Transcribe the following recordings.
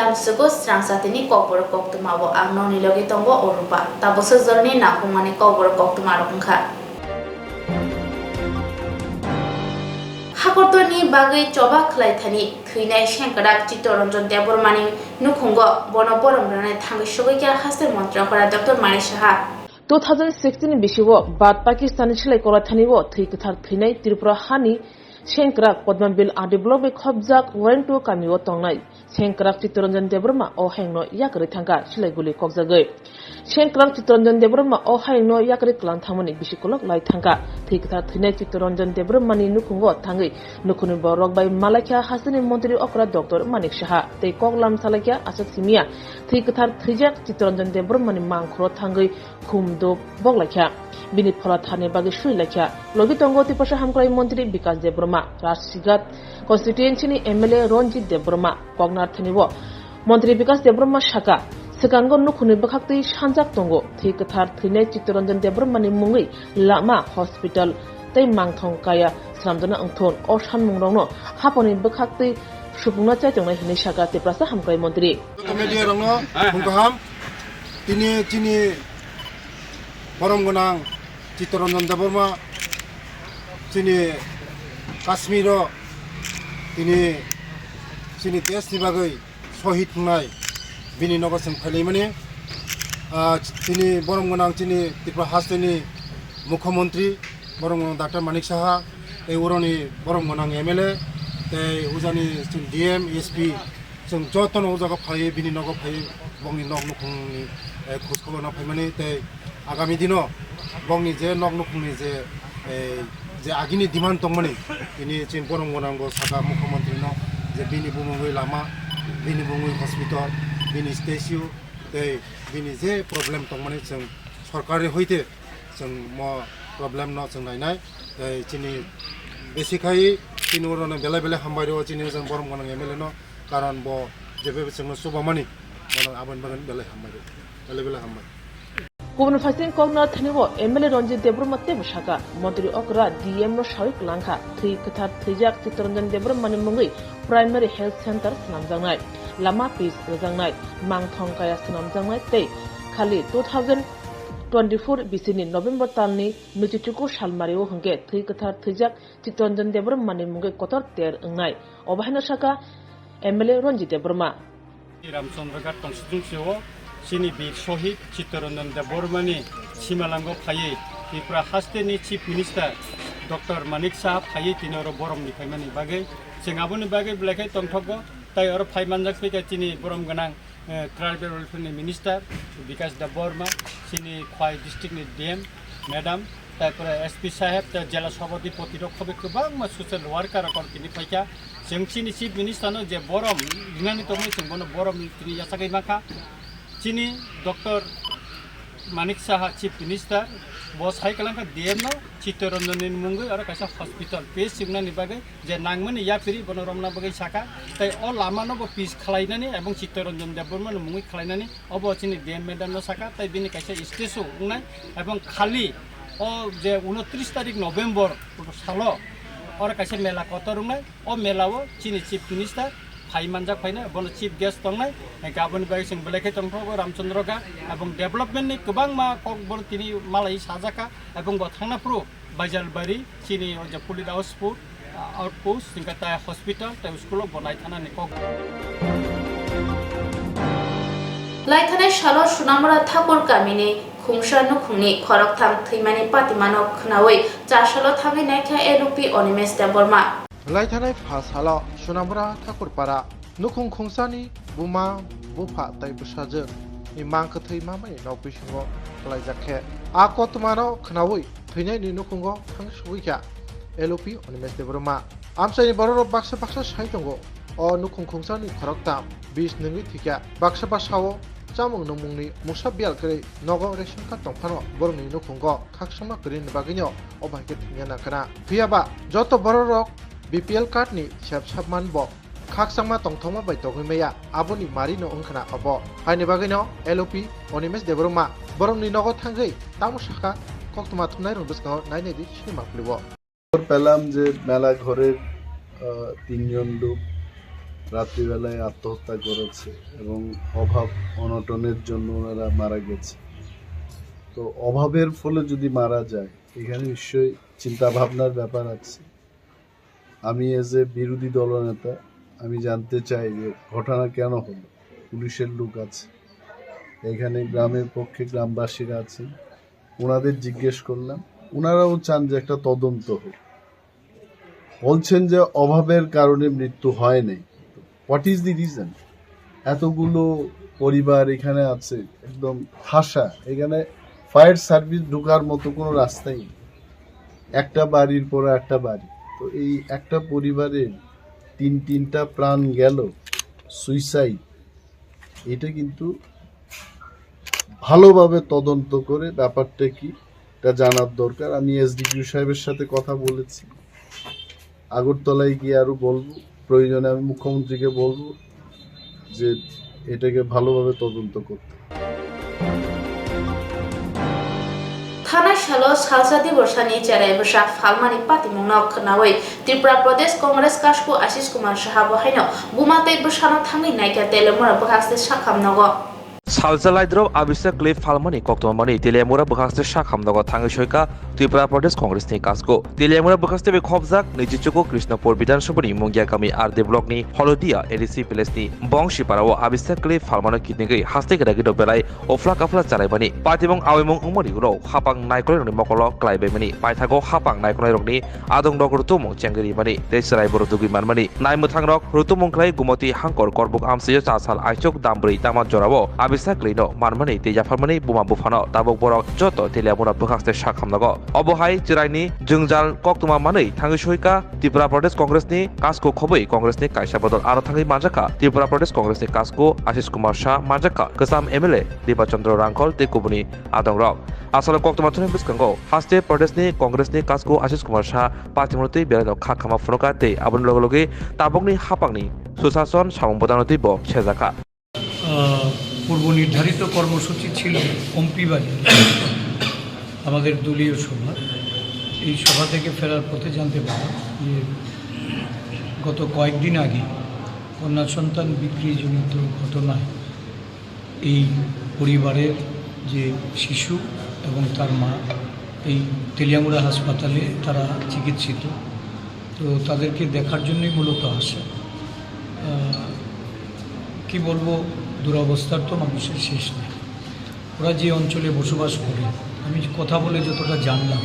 Lamsugo Swrangchati ni Kokborok Koktwma bo ang noni logi tongbo orupa tabo sejorni nakungmani Kokborok Koktwma rokha Hakortoni bagai coba khlaithani thuinai Swrangchati Chittoranjan Debormani nukhungo bono boromrane thangi sugikya haste mantrakora Dr. Manik Saha 2016 bishiwo bad Pakistani chilai korathaniwo thikathar thinai Tripura hani Swrangchati Koktwma bill develop khobjak warrant to kamiwo tongnai Swrangchati Chittoranjan Deborma o hengno yakri thangka chilai guli kokjagai Swrangchati Chittoranjan Deborma o hengno yakri klang thamani bisikolok lai thangka thikathar thinai Chittoranjan Debormani nukhungo thangi nukhuni borok bai malakya hasini mantri okra Dr. Manik Saha tei koklam salakya asat simia thikathar thijak Chittoranjan Debormani mangkhro thangi khumdo boglakya bini pholathani bagi suilakya logi tongo tipasha hamkrai mantri Vikas Deborma Rasigat constituency ni MLA Ranjit Deborma Koknathaniwo mantri Vikas Deborma Shaka Sekango nukhuni bakhakti sanjak tongo thikathar thinai Chittoranjan Debormani mungi lama hospital tei mangthong kaya sramjana angthon o sanmungrongno haponi bakhakti supungna chaitongnai hinai Shaka tiprasa hamkrai mantri media rongno bungkaham tini borom gonang Chittoranjan Deborma tini Kashmiro tini desni bagai shohid hunai bini nogosem phalimani tini borom gonang tini Tripura hasteni mukhyamantri borom gonang Dr. Manik Saha ei uroni borom gonang MLA ei ujani DM SP जों जतन उजागा फाय बिनि नगो फाय बंगनि नग नुखुंनि खोज खबर ना फायमानि तै आगामी दिनो बंगनि जे नग नुखुंनि जे आगिनि डिमान्ड दंमोनि बिनि चिन बरम गनांगो सागा मुख्यमंत्री न जे बिनि बुमुङै लामा बिनि बुमुङै हस्पिटाल बिनि स्टेच्यु तै बिनि जे प्रब्लेम दंमोनि जों सरकारि होइते जों म प्रब्लेम न जों नायनाय तै चिनि बेसिकायै चिनि उरनो बेले बेले हामबायरो चिनि जों बरम गनां MLA न karan bo jebe besengno subamani bono aban bagan bele hambai Kubun fasing kokna thaniwo MLA Ranjit Deborma te bashaka mantri okra DM no shawik langkha thri kathar thrijak Chittoranjan Debormani mungi primary health center snamjangnai lama pis rejangnai mangthong kaya snamjangnai tei khali 2024 bisini November talni nuchichuku salmario hungke thri kathar thrijak Chittoranjan Debormani mungi kotor ter engnai obahina shaka MLA Ranjit Deborma Ramchandra constituency sini bir shohid Chittoranjan Debormani simalango phaye Tripura hasteni chief minister Dr. Manik Saha phaye tinoro borom ni phaimani bage singabuni bage blakai tongthogo tai oro phaimanjak peke tini borom ganang tribal welfare minister Vikas Deborma sini khwai district ni DM madam তারপরে SP সাহেব জেলা সভাপতি রক্ষবে গোবাং মা social worker কর তিনি ফাইকা जोंनि chief minister जे बरम लिनानि तमै जों बनो बरम तिनि यासागै माखा चिनि doctor Manik Saha chief minister बो साइकलांखा DM न चित्तरंजननि मुंगै आरो कायसा हस्पिटाल पेज सिगनानि बागै जे नांगमनि याफिरि बनो रमना बागै साका तै अ लामानो बो पिस खलायनानि एबं चित्तरंजन देबरमन मुंगै खलायनानि अबो चिनि DM मेडाम न साका तै बिनि कायसा स्टेसो उंनाय एबं खालि अ जे 29 तारिख नभेम्बर सालो और कैसे मेला कतरुंनाय ओ मेलाओ चिनि चिफ मिनिस्टार फाइमानजा फाइना बन चिफ गेस्ट दंनाय गाबोन बाय जों बेलेखे दंथगो रामचंद्रगा एबं डेभलपमेन्ट नि गोबां मा ककबर तिनि मालाय साजाका एबं ब थांनाफ्रु बाजारबारि चिनि जे पुलिस हाउसफोर आउटपोस्ट सिंगाता हस्पिटाल ता स्कुल बनाय थानानि कक लाइथाने सालो सुनामरा ठाकुर कामिनि खुंसा नुखुंनि खरकथाम थैमानि पातिमानो खनावै चासालो थाङै नायखा LP Onimes Deborma लाइथानाय फासालो सुनामरा ठाकुरपारा नुखुं खुंसानि बुमा बुफा ताइ बुसाजो नि मांखो थैमा मै नावपिसिङो लाइजाखे आ कक्टमानो खनावै थैनायनि नुखुंगो थां सुगैखा LP Onimes Deborma आमसायनि बररो बाक्सा साइदंगो अ नुखुं खुंसानि खरकथाम 20 नंगै थिका Baksa बासावो Chamung no mungni musa bial kare nogo ration card tongphano borni nukhungo khaksama krin bagino obhaike thingana kana phiaba joto bororok BPL card ni sabman bo khaksama tongthoma bai togmeya aboni mari no ongkhana abo haini bagino LP Onimes Deborma borni nogo thangai tamu shaka Koktwma thumnai rong biskango nainai di sinima pulibo পেলাম যে মেলা ঘরের 3 জন লোক রাত্রিবেলায় আত্মহত্যা করেছে এবং অভাব অনটনের জন্য ওনারা মারা গেছে। তো অভাবের ফলে যদি মারা যায় এখানে নিশ্চয়ই চিন্তা ভাবনার ব্যাপার আছে। আমি এজ এ বিরোধী দলনেতা আমি জানতে চাই যে ঘটনা কেন হলো। পুলিশের লোক আছে এখানে, গ্রামের পক্ষে গ্রামবাসীরা আছেন, ওনাদের জিজ্ঞেস করলাম, ওনারাও চান যে একটা তদন্ত হোক। বলছেন যে অভাবের কারণে মৃত্যু হয় নাই। What is the reason? এতগুলো পরিবার এখানে আছে, একদম ঠাসা, এখানে ফায়ার সার্ভিস ঢোকার মতো কোনো রাস্তাই নেই, একটা বাড়ির পর একটা বাড়ি। তো এই একটা পরিবারের তিনটা প্রাণ গেল সুইসাইড, এটা কিন্তু ভালোভাবে তদন্ত করে ব্যাপারটা কি এটা জানার দরকার। আমি এসডিপিও সাহেবের সাথে কথা বলেছি, আগরতলায় গিয়ে আরো বলবো, প্রয়োজনে আমি মুখ্যমন্ত্রীকে বলবো যে এটাকে ভালোভাবে তদন্ত করতে। থানা সালো সালসাদি বর্ষানি চেরাই বসা ফালমানি পাতিমুংনা খনাওই ত্রিপুরা প্রদেশ কংগ্রেস কাশকু আশিস কুমার সাহা বহাইনো বুমাতে বসানো থাঙ্গি নাইকা তেলেমুরা বখাসতে সাখামনগো সালজালাইদ্রব আবিসা ক্লিপ ফালমানি কক্তমানি তেলিয়ামুরা বখাসতে সাখামনগ থাঙ্গি সৈকা ত্রিপুরা প্রদেশ কংগ্রেসনি কাজকো তেলিয়ামুরা বখাসতে বে খবজাক নিজিচুকো কৃষ্ণপুর বিধানসভানি মুঙ্গিয়াকামি আরদে ব্লকনি হলদিয়া এডিসি প্লেসনি বংশিপাড়াও আবিসা ক্লিপ ফালমানো কিডনিগৈ হাস্তে গেদাগিদ বেলায় অফলা কাফলা চালাইবানি পাতিমং আওয়াইমং উমরিগুলো হাপাং নাইকলাইরনি মকল ক্লাইবাইমানি পাইথাগো হাপাং নাইকলাইরনি আদং ডগ রুতুমং চেঙ্গেরিমানি তেসরাই বরদুগি মানমানি নাইমুথাংরক রুতুমং ক্লাই গুমতি হাঙ্কর করবুক আমসিয় চাসাল আইচক দামব্रै তামাত জরাবো সাকলিনো মানমানি তেজাফারমানি বুমা বুফানো তাবক বরক যত তেলিয়ামুরা বখাসতে সাখামনগ অবহাই চিরাইনি জুংজাল কক্তমা মাनै থাঙ্গি সৈকা ত্রিপুরা প্রদেশ কংগ্রেসনি কাজকো খबै কংগ্রেসনি কাইসা বদল আরো থাঙ্গি মাজাকা ত্রিপুরা প্রদেশ কংগ্রেসনি কাজকো আশিস কুমার শাহ মাজাকা কসাম এমএলএ দীপাচন্দ্র রাংকল তেকুবনি আদং রক আসলে কক্তমা থনে বিস্কাঙ্গো হাস্তে প্রদেশনি কংগ্রেসনি কাজকো আশিস কুমার শাহ পাতিমুরতি বেলানো খাখামা ফনকা তে আবন লগে লগে তাবকনি হাপাংনি সুশাসন সামংবদানতি ব সেজাকা পূর্ব নির্ধারিত কর্মসূচি ছিল কম্পিবাজার আমাদের দলীয় সভা। এই সভা থেকে ফেরার পথে জানতে পারলাম যে গত কয়েকদিন আগে কন্যা সন্তান বিক্রিজনিত ঘটনায় এই পরিবারের যে শিশু এবং তার মা এই তেলিয়ামুড়া হাসপাতালে তারা চিকিৎসিত। তো তাদেরকে দেখার জন্যই মূলত আসা। কি বলবো, দুরবস্থার তো মানুষের শেষ নেই। ওরা যে অঞ্চলে বসবাস করে, আমি কথা বলে যতটা জানলাম,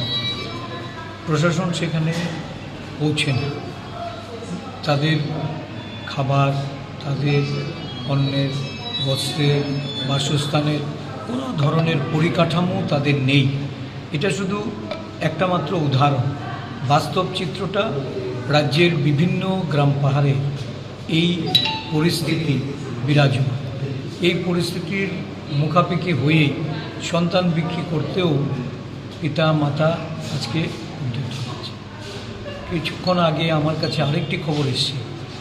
প্রশাসন সেখানে পৌঁছে না। তাদের খাবার, তাদের অন্যের বস্ত্রের, বাসস্থানের কোনো ধরনের পরিকাঠামো তাদের নেই। এটা শুধু একটা মাত্র উদাহরণ। বাস্তব চিত্রটা রাজ্যের বিভিন্ন গ্রাম পাহাড়ে এই পরিস্থিতি বিরাজমান। এই পরিস্থিতির মুখাপেক্ষি হয়েই সন্তান বিক্রি করতেও পিতা মাতা আজকে উদ্যত হচ্ছে। কিছুক্ষণ আগে আমার কাছে আরেকটি খবর এসেছে,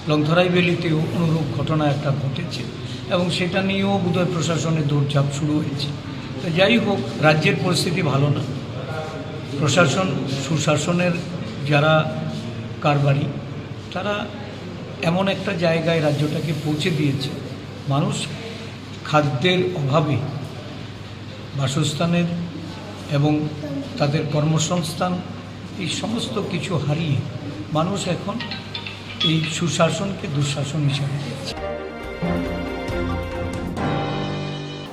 লংথরাই ভ্যালিতেও অনুরূপ ঘটনা একটা ঘটেছে এবং সেটা নিয়েও বোধহয় প্রশাসনের দৌড়ঝাঁপ শুরু হয়েছে। তো যাই হোক, রাজ্যের পরিস্থিতি ভালো না। প্রশাসন, সুশাসনের যারা কারবারি, তারা এমন একটা জায়গায় রাজ্যটাকে পৌঁছে দিয়েছে, মানুষ খাদ্যের অভাবে, বাসস্থানের এবং তাদের কর্মসংস্থান, এই সমস্ত কিছু হারিয়ে মানুষ এখন এই সুশাসনকে দুঃশাসন হিসাবে দেখছে।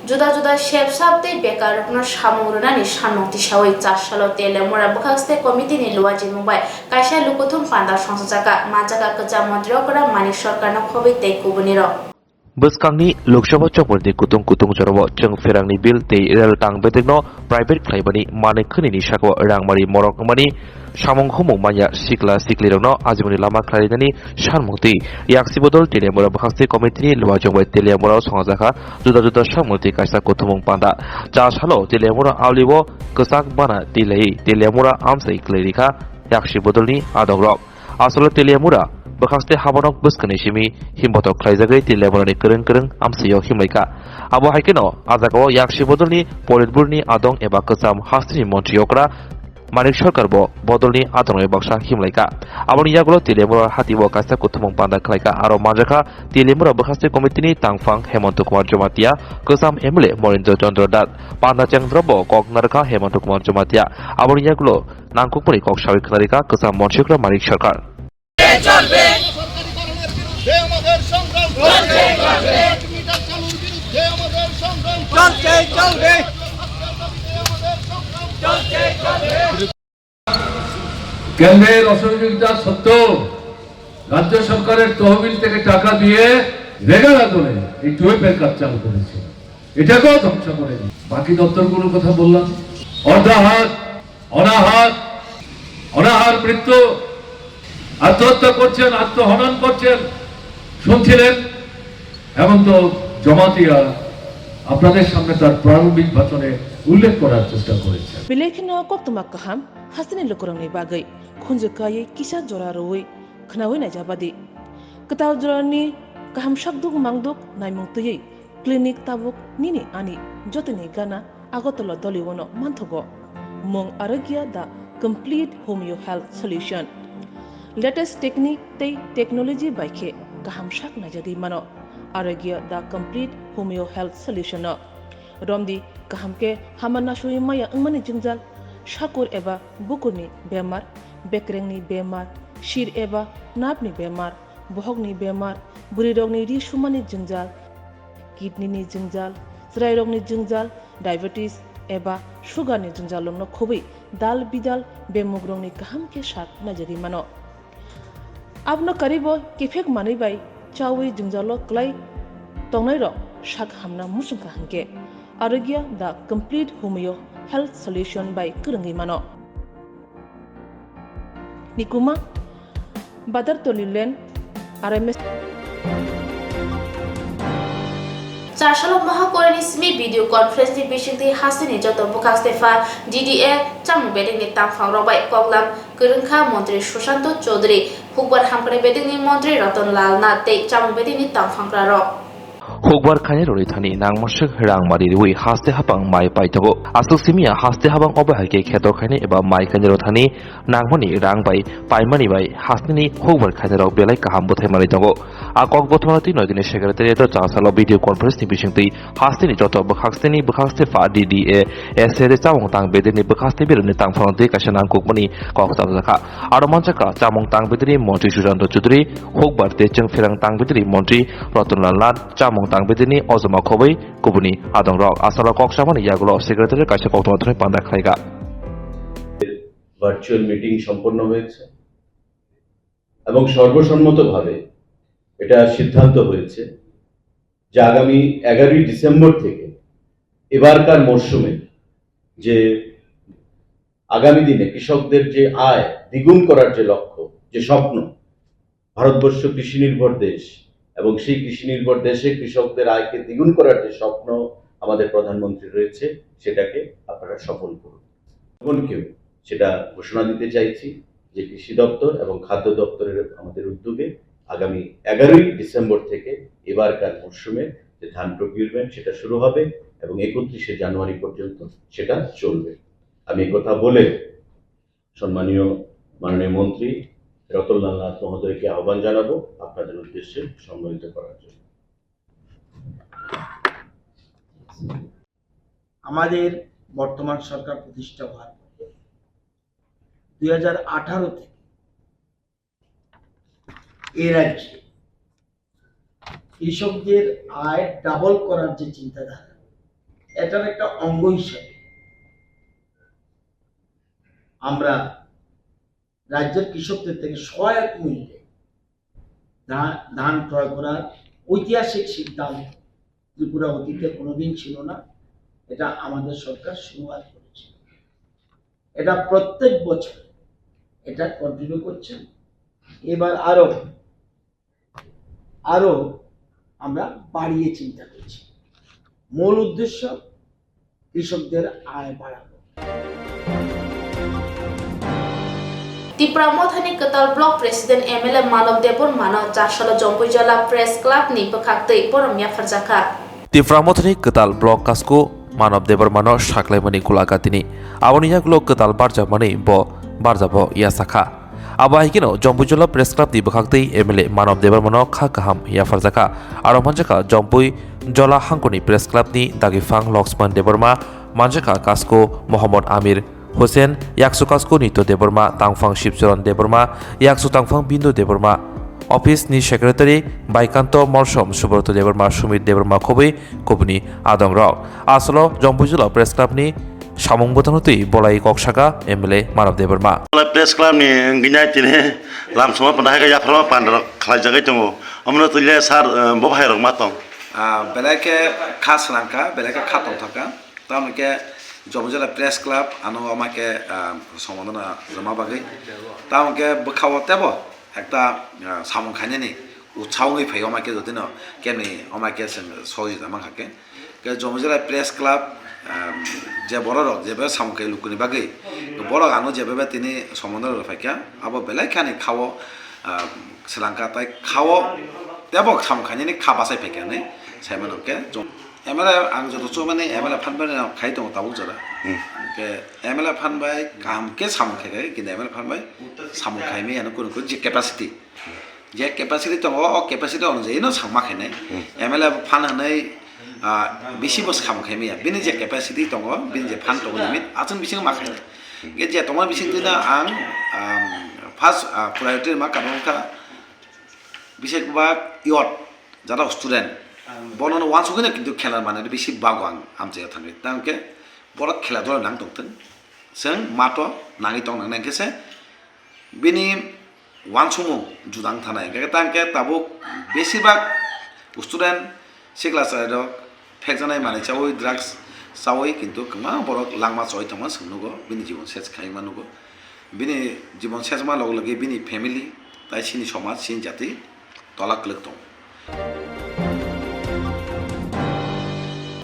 जुदा जुदा शेपसाबते बेकार रखना सामुरनानि सानोति सावै चासालो तेलेमुरा बखासते कमिटिनि लुवाजि मुबाय कायसा लुकुथुम पान्दा संसजाका माजाका कजा मन्त्रियकरा मानिक सरकारना खबै तै कुबुनिरो बसकांनि लोकसभा चपरनि कुतुं कुतुं जरब जों फेरांनि बिल तै रेल टां बेदेगनो प्राइवेट खालायबानि माने खोनिनि साखौ रांमारि मरकमानि सामं हमौ माया सिक्ला सिक्लिरनो आजिमुनि लामा खालायनानि सानमुक्ति याक्सिबदल तेलियामुरा बखासते कमिटिनि लुवाजोंबाय तेलियामुरा संजाखा जुदा जुदा सामुक्ति कायसा कुथुमुं पान्दा जा सालो तेलियामुरा आवलिबो कसाक बाना तिलै तेलियामुरा आमसै क्लेरिखा याक्सिबदलनि आदंरक आसलो तेलियामुरा बखासते हाबानक बसकनि सिमी हिमबतक खालायजागै तेलियामुरानि करं करं आमसैयाव हिमलायखा आबो हायकेनो आजागाव याक्सिबदलनि पलिटबुरनि आदं एबा कसाम हास्तिनि मन्त्रियकरा Manik Sarkar bo bodolni atongai baksa himlaika. Aboni yagulo Telemura hati bo kaisa kutumung panda klaika aro manjaka Telemura bakaste komitini tangfang Hemanto Kumar Jomatia kesam emle Morindo Chandra Dat panda chandra bo kok narka Hemanto Kumar Jomatia aboni yagulo nangkukpuri kok sawik narika kesam monshikra Manik Sarkar. কেন্দ্রের অসহযোগিতা সত্ত্বেও রাজ্য সরকারের তহবিল থেকে টাকা দিয়ে রেগার আদলে এই টুয়েপের কাজ চালু করেছে, এটাকেও ধ্বংস করে বাকি দপ্তরগুলোর কথা বললাম। অর্ধাহাত অনাহার মৃত্যু, আত্মহত্যা করছেন, আত্মহনন করছেন শুনছিলেন। হেমন্ত জমাতিয়া আপনাদের সামনে তার প্রারম্ভিক ভাষণে উল্লেখ করার চেষ্টা করেছেন। Bilekhino Koktwma kaham hasini lukurangni bagai khunjukai kisa jora roi khnawi na jabadi ketaw jorani kaham shakduk mangduk naimung tuyei clinic tabuk nini ani jotini gana agotolo doliwono manthogo mong arogya the complete homeo health solution latest technique tei technology baikhe kaham shak na jadi mano arogya the complete homeo health solution Romdi kahamke hamana shui maya ngmani jingjal shakur eba bukurni bemar bekrengni bemar shir eba napni bemar bohogni bemar burirogni ri shumani jingjal kidney ni jingjal srairogni jingjal diabetes eba sugar ni jingjal no khobi dal bidal bemugrongni kahamke shak najari mano abno karibo kifek mani bai chawi jingjalo klai tongnai ro shak hamna musungka hangke Arogya the complete homeo health solution by Kurangi Mano. Nikuma Badar Tolilen RMS Charshalo Mahakorani Smi video conference ni bishingti hasini joto bukak stefa DDA chamu beding ni tangfang robai koklam kurungkha Montri Shushanto Chaudhary Kokborok hamkare beding ni Montri Ratan Lal na te chamu beding ni tangfang raro. Kokborok khani rori thani nangmashik rang mari rui haste hapang mai paitabo asuk simia haste habang obahake kheto khani eba mai khani ro thani nangmani rang bai paimani bai hasni Kokborok khani ro belai kaham bothai mari dago a Koktwma ti noidine secretariat chansalo video conference ni bishingti haste ni joto bukhaste fa DDA SR chamong tang bedeni bukhaste birni tang phangte kashanang kokmani Koktwma ka aro manchaka chamong tang bedeni Montri Shushanto Chaudhary Kokborok te chengferang tang bedeni Montri Ratan Lal chamong tang bedeni ozoma khobai kubuni adong rok asala koksamani yagulo secretary kaise Koktwma thone panda khaiga virtual meeting সম্পন্ন হয়েছে এবং সর্বসম্মতভাবে এটা সিদ্ধান্ত হয়েছে যে আগামী 11ই December থেকে এবারকার মরশুমে যে আগামী দিনে কৃষকদের যে আয় দ্বিগুণ করার যে লক্ষ্য, যে স্বপ্ন, ভারতবর্ষ কৃষি নির্ভর দেশ এবং সেই কৃষি নির্ভর দেশে কৃষকদের আয়কে দ্বিগুণ করার যে স্বপ্ন আমাদের প্রধানমন্ত্রী রয়েছে সেটাকে আপনারা সফল করুন। এমনকি সেটা ঘোষণা দিতে চাইছি যে কৃষি দপ্তর এবং খাদ্য দপ্তরের আমাদের উদ্যোগে আগামী 11ই ডিসেম্বর থেকে এবারকার মরশুমে যে ধান প্রকিউরমেন্ট সেটা শুরু হবে এবং 31শে জানুয়ারি পর্যন্ত সেটা চলবে। আমি এই কথা বলে সম্মানীয় মাননীয় মন্ত্রী রতনলাল নাথ মহোদয়কে আহ্বান জানাবো আপনাদের উদ্দেশ্যে সম্মানিত করার জন্য। আমাদের বর্তমান সরকার প্রতিষ্ঠা হওয়ার 2018 থেকে এই রাজ্যে কৃষকদের আয় ডাবল করার যে চিন্তাধারা, এটার একটা অঙ্গ হিসাবে আমরা রাজ্যের কৃষকদের থেকে সহায়ক মূল্যে ধান ক্রয় করার ঐতিহাসিক সিদ্ধান্ত ত্রিপুরা অতীতে কোনোদিন ছিল না। এটা আমাদের সরকার শুরুয়াত করেছে, এটা প্রত্যেক বছর এটা কন্টিনিউ করছেন। এবার আরো আমরা বাড়িয়ে চিন্তা করছি। মূল উদ্দেশ্য কৃষকদের আয় বাড়ানো। Tipra Mothani Katal Block President MLA Malok Debor Mano Charshalo Jompujala Press Club ni Pekak Tei Poromya Farjaka. Tipra Mothani Katal Block Kasko মানব দেবরমানো সাকলাইমানি কুলাগাতিনি আবনি ইয়াগুলো কেতাল বারজামানি বারজাব ইয়া সাখা আবাহিকেনো জম্পুজলা প্রেস ক্লাব দি বখাকতেই এমএলএ মানব দেবরমানো খা কাহাম ইয়া ফারজাকা আরো মানজাকা জম্পুই জলা হাঙ্কনি প্রেস ক্লাব নি দাগিফাং লক্ষ্মণ দেবরমা মানজাকা কাসকো মোহাম্মদ আমির হোসেন ইয়াকসু কাসকো নিত্য দেবরমা তাংফাং শিবচরণ দেবরমা ইয়াকসু তাংফাং বিন্দু দেবরমা অফিস নি সেক্রেটারি বাইকান্ত মরসম সুব্রত দেবরমা সুমিত দেবরমা খবি কবনি আদং রাও আসলো Jampujala press club নি সামং বোতানুতই বলাই ককসাকা MLA Manab Debbarma press club ni ginai tine lam soma pandai ga yaframa pandra khlai jagai tongo amno tile sar bo bhai rok matong belake khas langka belake khatong thaka tamke jomjala press club ano amake somodana jama bagai tamke bkhawa tebo ekta samong khane ni uchawi phai amake jodino kemni amake soji jama khake ke jomjala press club যে বড় rock যেভাবে সামুখাই লুকুনি বাকি বড় আনো যেভাবে তিনি সমন্বয় ফাইকা আবার বেলায় খানি খাও শ্রীলঙ্কা তাই খাও দেব সামুখানি খাবাসাই ফাইকানে সাইমানকে এমএলএ আং যত মানে এমএলএ ফানবাই খাই দङ তাবুক জরা কে এমএলএ ফানবাই কামকে সামুখাই কিন্তু এমএলএ ফানবাই সামুখাইমি এনো কোন কোন যে ক্যাপাসিটি দङ ক্যাপাসিটি অনুযায়ী ন সামাখাইনে এমএলএ ফানহাनै বেশি বস খাম খাইমিয়া বিনি যে ক্যাপাসিটি দङ বিনি যে ফান দङ লিমিট আচন বিসিং মাখাইনে গে যে তোমার বিসিং দিনা আং ফার্স্ট প্রায়োরিটি মা কারণকা বিশেষবা ইয়ট যারা স্টুডেন্ট বনন ওয়ান সগিনা কিন্তু খেলার মানে বেশি বাগো আং আমচে থাঙ্গে তাंके বড় খেলাধুলা নাং দংতন जों মাটো নাঙি দং নাংকেছে বিনি ওয়ান সমু জুদাং থানায় গে তাंके তাবো বেশিরভাগ স্টুডেন্ট সেক্লা সাইড ফেকজানাই মানে চাওই ড্রাগস চাওই কিন্তু কমা বড় লাংমা চয় থামা সঙ্গনগো বিনি জীবন শেষ খাইমানগো বিনি জীবন শেষ মা লগে লগে বিনি ফ্যামিলি তাই সিনি সমাজ সিন জাতি তলাকলক দं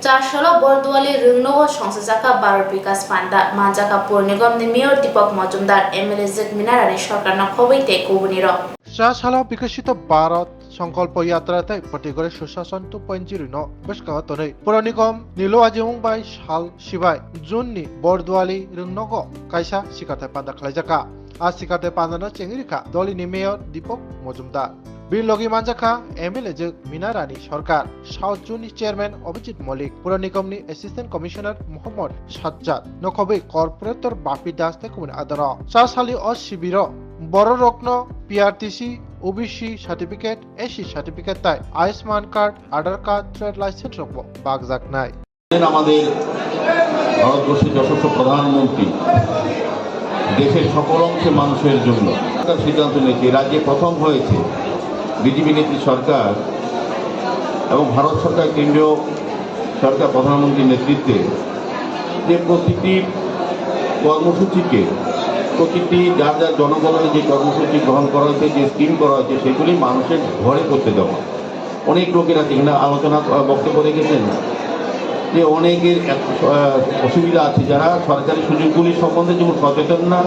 চারশালো বরদুয়ালি রংনগর সংসদজাকা 12 বিকাশ পান্ডা মানজাকা পৌর নিগম নি মেয়র দীপক মজুমদার এমএলএ জেকমিনারানি সরকারনা খবইতে কবুনির চারশালো বিকশিত ভারত সংকল্প यात्राতে পটিগরে সুশাসন 2.0 ন বেশকাতনে পৌর নিগম নিলো আজিমুং বাই সাল সিবাই জুননি বরদুয়ালি রংনগ কাইসা সিকাতে পান্ডা খালাইজাকা আ সিকাতে পান্ডানা চেংরিকা দলিনি মেয়র দীপক মজুমদার বিলগি মানজাকা এমএলএ যে মিনারানি সরকার সাউথ জোননি চেয়ারম্যান অভিজিৎ মল্লিক পৌর নিগমনি অ্যাসিস্ট্যান্ট কমিশনার মোহাম্মদ সাজ্জাদ নখবে কর্পোরেটর বাপি দাস তে কুমিন আদর চারসালি অ শিবির বড় রত্ন PRTC OBC certificate SC certificate তাই Ayushman card Aadhaar card trade licence রকম বাগজাক নাই আমাদের ভারতবর্ষের যশস্ব প্রধানমন্ত্রী দেশের সকল অংশের মানুষের জন্য সিদ্ধান্ত নিয়েছে রাজ্যে প্রথম হয়েছে বিজেপি নেত্রী সরকার এবং ভারত সরকার কেন্দ্রীয় সরকার প্রধানমন্ত্রীর নেতৃত্বে যে প্রতিটি কর্মসূচিকে প্রতিটি যার যার জনগণের যে কর্মসূচি গ্রহণ করা হয়েছে যে স্কিম করা হয়েছে সেগুলি মানুষের ঘরে করতে দেওয়া অনেক লোকের আছে এখানে আলোচনা বক্তব্য রেখেছেন যে অনেকের অসুবিধা আছে যারা সরকারি সুযোগগুলি সম্বন্ধে যেমন সচেতন না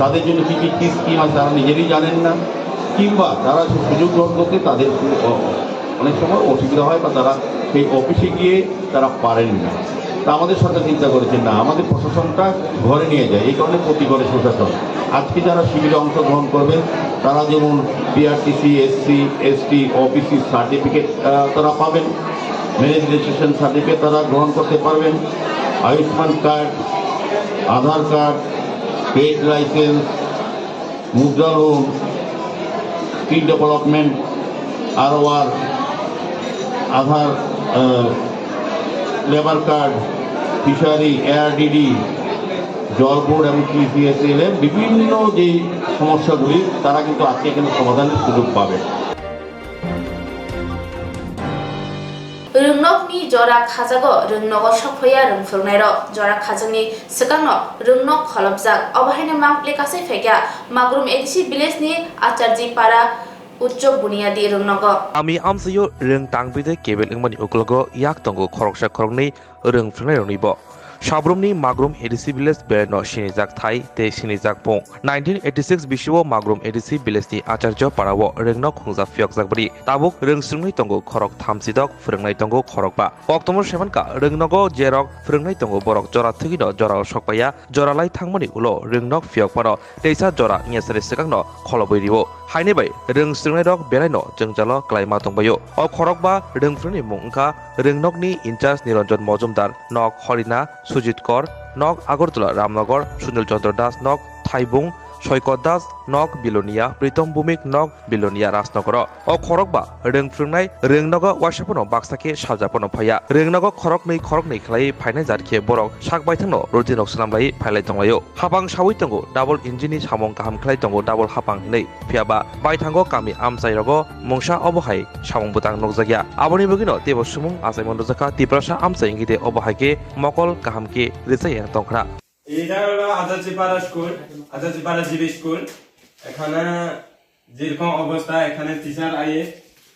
তাদের জন্য কী কী স্কিম আছে তারা নিজেরই জানেন না কিংবা তারা সেই সুযোগ গ্রহণ করতে তাদের অনেক সময় অসুবিধা হয় বা তারা সেই অফিসে গিয়ে তারা পারেন না তা আমাদের সরকার চিন্তা করেছেন না আমাদের প্রশাসনটা ঘরে নিয়ে যায় এই কারণে প্রতি ঘরে প্রশাসন আজকে যারা শিবিরে অংশগ্রহণ করবেন তারা যেমন PRTC SC ST OBC certificate তারা পাবেন ম্যারেজ রেজিস্ট্রেশন সার্টিফিকেট তারা গ্রহণ করতে পারবেন Ayushman card Aadhaar card trade licence মুদ্রা লোন স্কিল ডেভেলপমেন্ট আরওআর আধার লেবার কার্ড ফিশারি এআরডিডি জল বোর্ড এবং পিসিএসএল এর বিভিন্ন যে সমস্যাগুলি তারা কিন্তু আজকে এখানে সমাধানের সুযোগ পাবে রংনকনি জরা খাজাগো রংনগ সফয়া রংফুরনাইর জরা খাজাংনি সেকাংনো রংনক খলবজাক অবাহাইনা মাংপ্লে কাছে ফেকা মাগরুম এডিসি ভিলেজনি আচারজি পাড়া উচ্চ বুনিয়াদি রংনগ আমি আমসিও রং টাংবিদে কেবল ইংমানি উকলগো ইয়াক তঙ্গো খরকসা খরংনি রংফুরনাই রংনিব সাব্রমনি মাগ্রুম এডিসি ভিলেজ বেড়ানো সিনিজাক থাই তে সিনিজাক পং 1986 বিশ্বও মাগ্রুম এডিসি ভিলেজनि आचार्य पाराव रेंगनक खुंजा फियक जाकबरि ताबुक रेंस्रुंनाय तंगो खरक थामसिदक फोरोंनाय तंगो खरकबा अक्टोबर 7 का रेंगनगो जेरक फोरोंनाय तंगो बरक जरा थगिनो जरा सकपाया जरालाय थांमनि उलो रेंगनक फियक पारो तेसा जरा नियासरे सिगांनो खलबैरिबो हाइने बाय रेंस्रुंनाय रक बेलायनो जोंजालो क्लाइमा तंबायो अ खरकबा रेंफ्रुनि मुंखा रेंगनकनि इनचार्ज निरंजन मजुमदार नक हरिना सुजित कर नक आगरतला रामनगर सुनील चंद्र दास नक थाइबुं सयकत दास नक बिलोनिया प्रीतम भूमिक नक बिलोनिया राजनगर अ खरकबा रेंफ्रुंनाय रेंनग वासापनो बाक्साके साजापनो फाया रेंनग खरकनै खलाई फाइनाय जारखे बरक साकबायथांनो रुटिनक सलामलाय फायलाय दंलायो हाबां सावै तंगो डाबल इन्जिननि सामं गाहाम खलाय तंगो डाबल हाबां नै फियाबा बायथांगो गामि आमसायरगो मंसा अबहाय सामं बुतां नगजागिया आबनि बगिनो तेब सुमुं आसायमन रजाका तिप्रासा आमसाय इंगिते अबहायके मकल गाहामके रिसाय तंखरा এটা হলো আজাজিপাড়া স্কুল আজাজিপাড়া জিবি স্কুল এখানে যেরকম অবস্থা এখানে টিচার আইয়ে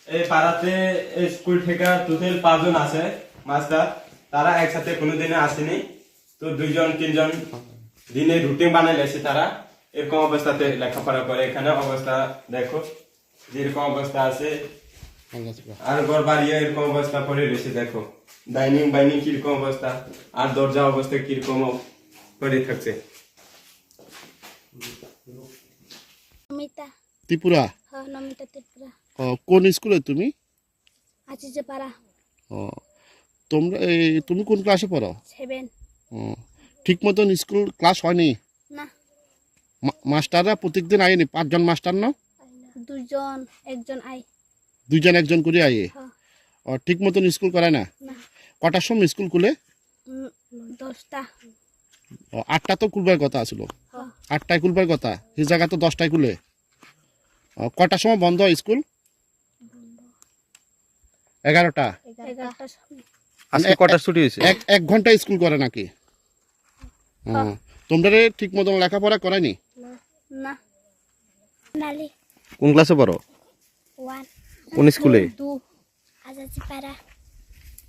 এই পাড়াতে এই স্কুল থেকে টোটাল 5 জন আছে মাস্টার তারা একসাথে কোনোদিনও আসেনি তো 2 জন 3 জন দিনে রুটিন বানাই লেছে তারা এরকম অবস্থাতে লেখাপড়া করে এখানে অবস্থা দেখো যেরকম অবস্থা আছে আর ঘর বাড়ি এরকম অবস্থা পড়ে রয়েছে দেখো ডাইনিং বাইনিং কিরকম অবস্থা আর দরজা অবস্থা কিরকম পড়ে থাকছে নমিতা ত্রিপুরা হ্যাঁ নমিতা ত্রিপুরা কোন স্কুলে তুমি আছি যে পাড়া তোমরা তুমি কোন ক্লাসে পড়ো 7 ঠিক মতন স্কুল ক্লাস হয়নি না মাস্টাররা প্রত্যেকদিন আইনি 5 জন মাস্টার না দুজন একজন আই দুজন একজন করে আইয়ে ঠিক মতন স্কুল করে না কটার সময় স্কুল খুলে 10টা 8টা তো খুলবার কথা ছিল 8টায় খুলবার কথা এই জায়গা তো 10টায় খুলে কটার সময় বন্ধ হয় স্কুল 11টা আজকে কটার ছুটি হয়েছে 1 ঘন্টা স্কুল করে নাকি তোমরা ঠিক মতন লেখাপড়া করায়নি না নালি কোন ক্লাসে পড়ো 1 কোন স্কুলে 2 আজাজিপাড়া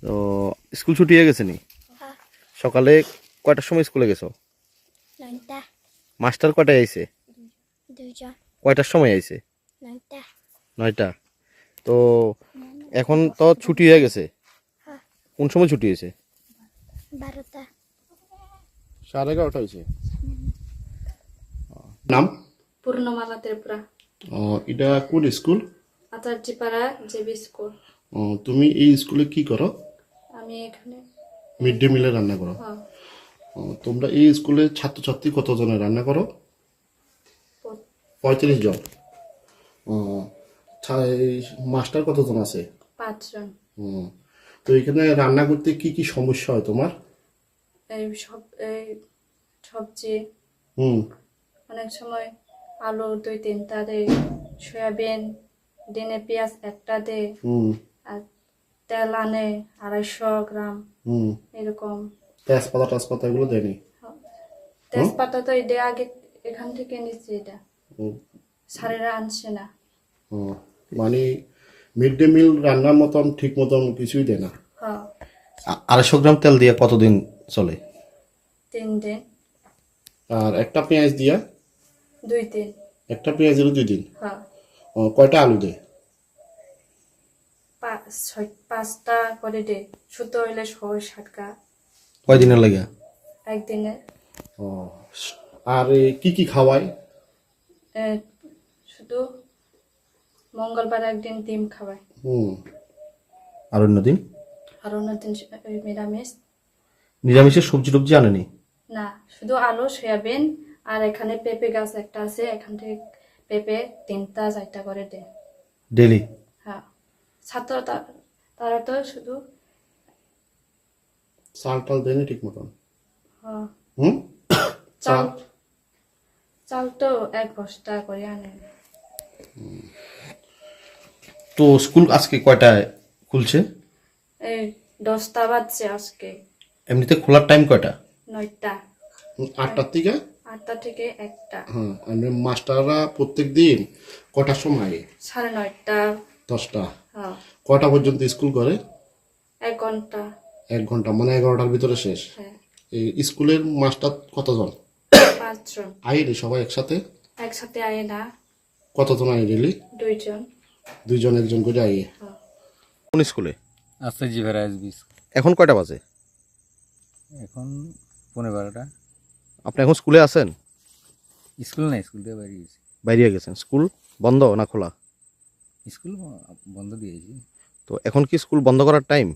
তো স্কুল ছুটি হয়ে গেছে নি সকালে কয়টার সময় স্কুলে গেছো 9টা মাস্টার কয়টায় আইছে 2 জন কয়টার সময় আইছে 9টা 9টা তো এখন তো ছুটি হয়ে গেছে কোন সময় ছুটি হয়েছে 12টা 11:30 হয়েছে নাম পূর্ণমালা ত্রিপুরা এটা কোন স্কুল আচার্যপাড়া জিবি স্কুল তুমি এই স্কুলে কি করো আমি এখানে মিড ডে মিলে রান্না করো তোমরা এই স্কুলে ছাত্রছাত্রী কতজনের রান্না করো 35 জন মাস্টার কতজন আছে 5 জন তো এখানে রান্না করতে কি কি সমস্যা হয় তোমার এই সবজি অনেক সময় আলু 2-3টা দে সয়াবিন দিনে পেঁয়াজ 1টা দে আর তেল আনে 250 গ্রাম এরকম তেজপাতা এগুলো দেয়নি তেজপাতা তো এটা আগে এখান থেকে নিচ্ছে এটা সারেরা আনছে না মানে মিড ডে মিল রান্নার মতন ঠিক মতন কিছুই দেয় না 250 গ্রাম তেল দিয়ে কতদিন চলে 3 দিন আর একটা পেঁয়াজ দিয়া 2 দিন একটা পেঁয়াজের 2 দিন কয়টা আলু দেয় 5টা করে দে সুতো হইলে 60 টাকা কয় দিনের লাগে একদিনে আর কি কি খাওয়ায় শুধু মঙ্গলবার একদিন ডিম খাওয়ায় আর অন্যদিন নিরামিষ নিরামিষের সবজি টবজি আনেনি না শুধু আলু সয়াবিন আর এখানে পেঁপে গাছ একটা আছে এখান থেকে পেঁপে 3টা 4টা করে দেয় ডেইলি হ্যাঁ ছাত্র তারা তো শুধু চাল দেয়নি ঠিক মতন চাল তো 1 বস্তা করে আনে তো স্কুল আজকে কয়টায় খুলছে এই 10টা বাজছে আজকে এমনিতে খোলার টাইম কয়টা 9টা 8টা থেকে 8টা থেকে 1টা মানে মাস্টাররা প্রত্যেকদিন কটার সময় 9:30টা 10টা কটা পর্যন্ত স্কুল করে 1 ঘন্টা 1 ঘন্টা মানে 11টার ভিতরে শেষ এই স্কুলের মাস্টার কতজন 5 জন আইনি সবাই একসাথে একসাথে আয়ে না কতজন আই রেলি 2 জন 2 জন 1 জন করে আইয়ে কোন স্কুলে আচ্ছা জি ভাই এসবি এখন কয়টা বাজে এখন 12:30টা আপনি এখন স্কুলে আছেন স্কুল না স্কুল থেকে বাইরে গেছি বাইরে গেছেন স্কুল বন্ধ না খোলা স্কুল বন্ধ দিয়েছি তো এখন কি স্কুল বন্ধ করার টাইম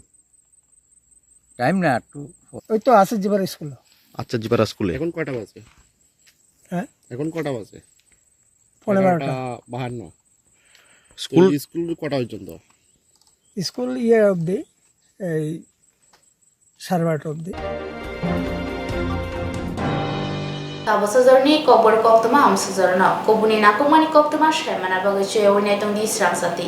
না একটু ওই তো আছে জিবার স্কুল আচ্ছা জিপারা স্কুলে এখন কয়টা বাজে হ্যাঁ এখন কয়টা বাজে 12:52 স্কুল স্কুল কটা পর্যন্ত স্কুল অবধি এই 12:30 অবধি Tabasazarni Kokborok Koktwma Amsazarna Kobuni Nakumani Koktwma Shemana Bagay Swrangchati